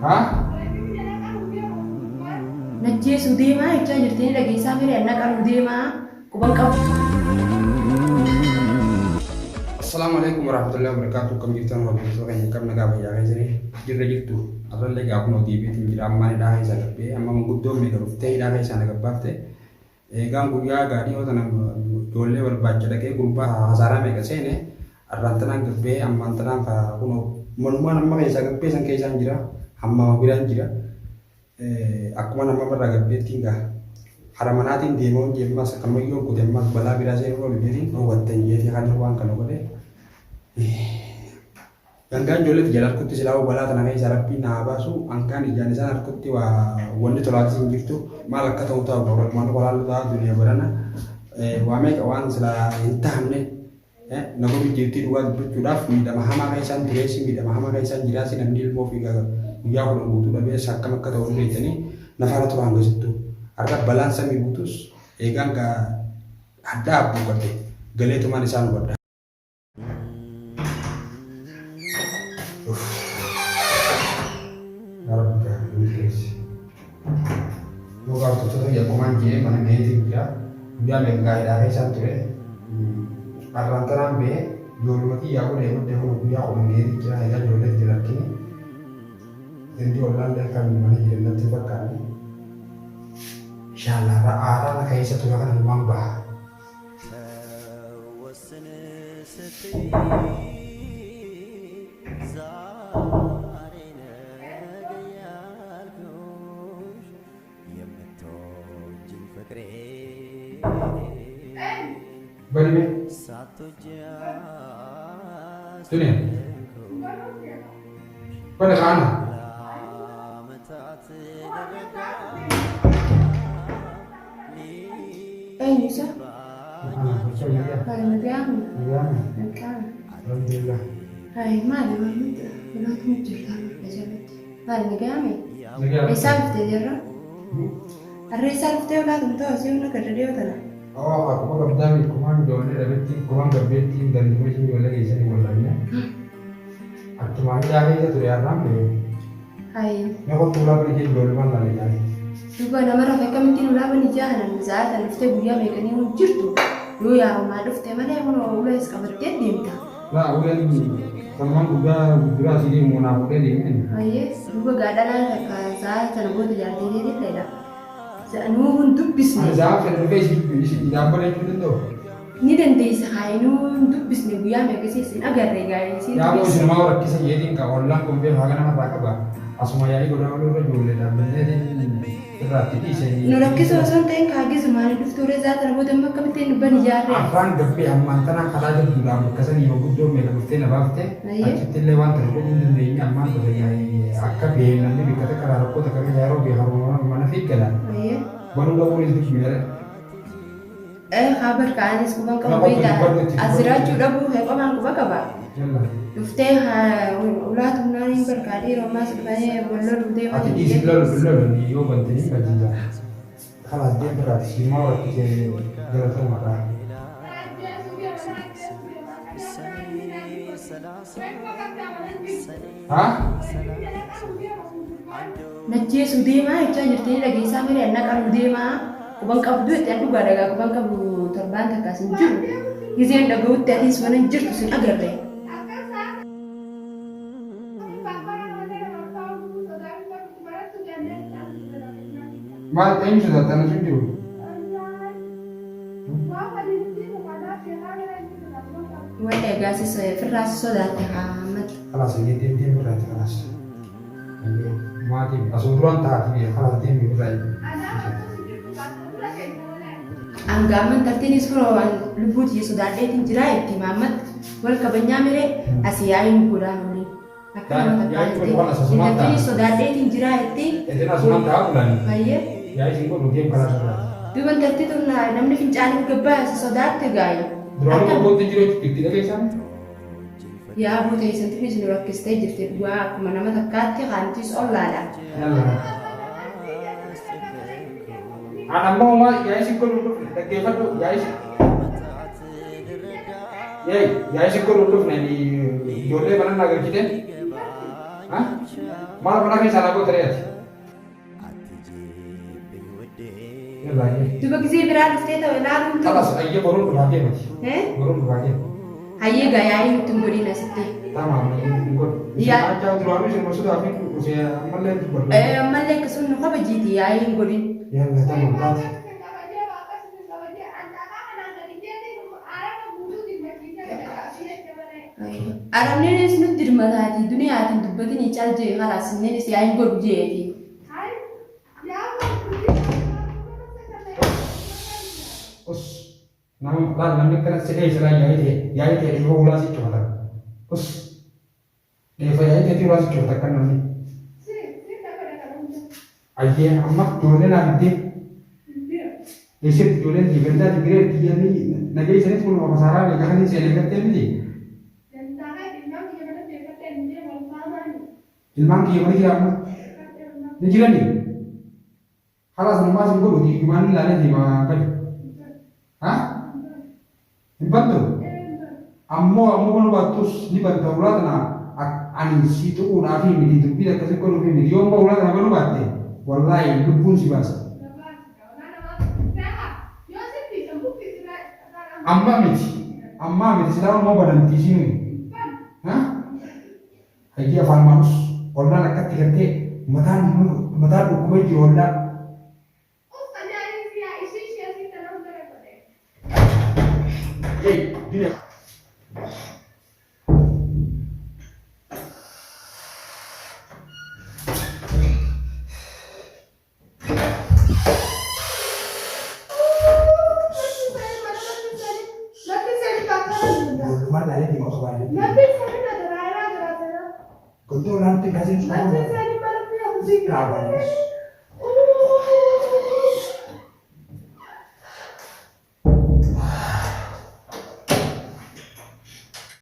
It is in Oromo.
ها Najjee suudeemaa jechaa jirtanii dhageessaa firee anna qabu deemaa quban qabu. السلام عليكم ورحمة الله وبركاته. كم جبتنا وبركاته كم كم نجاب يا جزري جرّ جبتو أصلا لقى أكون ودي بيت من جرام ما نداه يسال بيه أما من قدوم من رفته يداه يسال كبابته كم قويا غادي هو تنا جولة والباجة لكي غروبا هزارة مكسينه الرانتنا كبيه أما أنتنا فكونو منوما نما كيسا كبيه سان كيسان جرا أما بيران جرا aku mana mama raga betinga haramanatin demo jema sakamayo ko demma bala birase ko biri no watten yeti kan wan kan ko de ganga jolet jalar kutti silaw bala tan ngai sarapi na basu angkan ijane sanar kutti wa wonde tolat sing gitu malaka taw taw ko man ko lalu ta dunia barana wa me ka wan sila intamne nago bi jeti duwa butudaf mi da mahama kai san diresi mi da mahama kai san jirasi nan dil mo figa ya ko butuh da be sakka makka taw ni tani nafara to anga situ arka balance mi butus egang ka ada abu kate gale to mani san goda narabka inggris mo ka to ya komanje mana ngeti ya me ga ida san ture arrantaran be yolmati ya ko de ko ya ko ngeti kira ya jole dilakini jadi orang dah kami mana jadi nanti berkali, insyaallah arah nak kayak satu kan memang bah. Bagaimana? Tuh pada kana? Nisa? Hai nagaan. Nagaan. Alhamdulillah. Hai mali mamita. Wala kami jirta majalit. Hai nagaan. Nagaan. Isang fite jirra. Arre isang fite wala tum to siyo na kadadiyo tala. Oh, aku mau kerja kuman jole rabeti kuman gabeti dan dimisi jole kaisa ni bolanya. Aku mau jaga itu tuh ya ramai. Hai. Aku tulah beli jole mana lagi. Duba nama rafa kami tinu laba ni jahanan zaata lufte guyyaa meeqanii hun jirtu yoo yaarumaa dhufte malee kun ulee iskabattee deemta. Laa uleen sammaan guddaa asii deemu naaf ulee deemen. Ayyee duba gaadhanaa takka zaata sana booda jaartee deedeetedha. Nuu hun dubbisne. Zaaf kan dhufee isi dhaabbalee jiru danda'u. Ni dandeessa haayinuu hun dubbisne guyyaa meeqasiis hin agarre gaa'ee. Yaa moo isin maa rakkisa yeetiin ka ollaan kun beeku haga nama irraa qaba. Asuma yaa'ii godhaa walii irra ijoollee dhaabbatee irratti dhiisanii. Nu rakkisoo osoo hin ta'in kaagisu maali dhuftuuree zaata namoota amma akkamittiin dhubban ijaarree. Afaan gabbee ammaan tanaa karaa jirtuudhaan akkasanii yoo guddoo meeqa dhuftee na baaftee achitti illee waan ta'e godhuu hin dandeenye ammaan ta'e akka beelamni biqiltoota karaa rakkoota qabee yeroo beekamu mana fiiggala. Banuu dhabuunis dubbifne. Habar kaanis kuban qabu beektaa asiraachuu dhabuu heeqamaan quba qaba. Dhuftee ulaatu naaniin barbaadee yeroo ammaas dhufanii bolloo dhufee Ati isi lolu yoo bantanii bajiisa. Kalas dia berarti semua waktu saya jalan sama kan. Hah? Najjee suudeemaa jechaa jirtanii dhageessaa firee anna qabu deemaa quban qabdu itti addu gaadhagaa quban qabu torbaan takkaas hin jiru. Gizeen dhaga'utti atiis mana hin jirtu sin agarre. Mal ini sudah tanah sendiri. Wanta egaasi firraas sodaate haamat. Kalas ini tim berarti kalas. Mati asuran taati ya kalas tim berarti. Anggaman tartinis firoowan lubbuuti sodaateetiin jiraa itti maamat wal kabajnyaa miree asii yaa'iin godhaan olii. Tartinis sodaateetiin jiraa itti. Itu asuran tahu kan? Baay'ee. Ya isi kok mungkin kalas sudah. Duban tartitu namni fincaaniif gabbaa sodaatte gaayi. Duraan kok booti jiru tidak kesan? Yaa buutee santifi isin rakkistee jirti dhugaa akkuma nama takkaatti kaantis ollaadha. Anak mau mah ya isi kok duduk dekevan tuh ya isi. Ya isi kok duduk nih di jole mana nagar kita? Ha? Maal mana keessa lagu teriak. Yalla ye. Duba gisee biraa dhuftee ta'e ilaaluun ta'u. Kalas ayye borun dhugaatii miti. Borun dhugaatii. Hayyee gayaa nutti hin godhin asitti. Tamam, ikut. Iya. Aja turun sih maksud aku usia malah itu baru. Ammallee akkasuma nu kabajiiti yaa'ii hin godhin. Yalla tamam tat. Aramneenis nutti dirmataati duniyaatiin dubbatiin caal jee kalaas inneenis yaa'ii hin godhu jeeti. Us, namni kana sedih selain ya itu dia ulas itu kata. Us, dia ya itu ulas itu kata kan nanti. Ayah amak jualan nanti. Isit jualan di benda di kiri dia ni, nanti saya semua masalah ni kan ni saya lihat ni. Ilman ki mana kira apa? Ni kira ni. Halas rumah sih gua di gimana lari di mana kan? Hah? Dibantu? Ammo kan batus dibantu ulat na ani situ unafi midi tu bila kasih kau lebih midi ombo ulat na baru batte. Wallahi lubun si bas. Amma midi sedang mau badan di sini. Hah? Haji afal manus. Orang nak kata matan hukumnya jualan. Hey, dia. Mana ada di bawah bawah. Kau tu nanti kasih semua. Kawan.